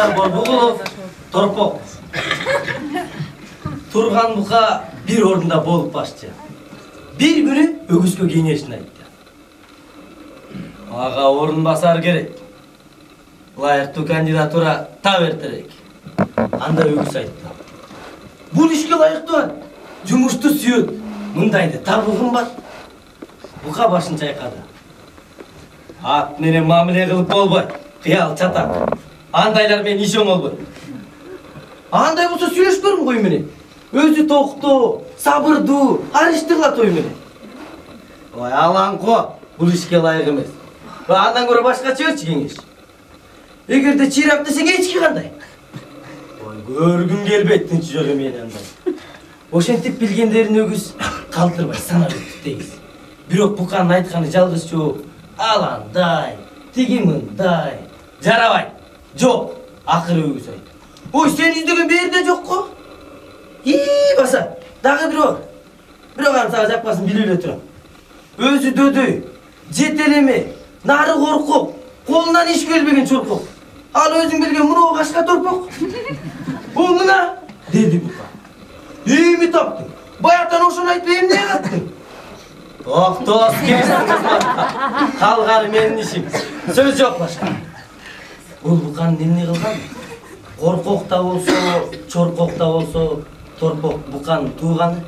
Сапар Борбугулов, Торпок. Турган бука бир орунда болуп башчы. Бир күнү өгүзгө кеңешин айтты. Ага орун басар керек. Ылайыктуу кандидатура таап эртерек. Анда өгүз айтты. Бул ишке ылайыктуу. Жумушту сүйөт. Мындайды табуу кымбат. Бука башын чайкады. Ат менен мамиле кылып болбойт. Кыял чатак. Андайлар менен иш оңолбойт. Андай болсо сүйлөшпөрүм кой менен. Өзү токтоо, сабырдуу, арышты кылат ой менен. Ой, алаңко, бул ишке ылайык эмес. Андан көрө башкача берчи кеңеш. Эгерде чыйрак десең эчки кандай? Ой, көргүм келбейт тынч жолу менен андай. Ошентип билгендерин өгүз калтырбай санап өттү дейбиз. Бирок буканын айтканы жалгыз жоо. Аландай, тиги мындай. Жарабайт. Жок, акыры өгүз айтты. Ой, сен издеген берде жок го? Баса, дагы бирөө. Бирок аны сага жакпасын билип эле турам. Өзү дөдөй, жетелеме, нары коркок, колунан иш келбеген чоркок. Ал өзүң билген мынау кашка торпок. Бул мына, деди бука. Эми таптың? Баяктан ошону айтып эмне каттың? Токтос келсиң кызматка. Калганы менин ишим. Сөз жок башка. Бул буканын эмне кылган? Коркок да болсо, чоркок да болсо, Торпок буканын тууганы.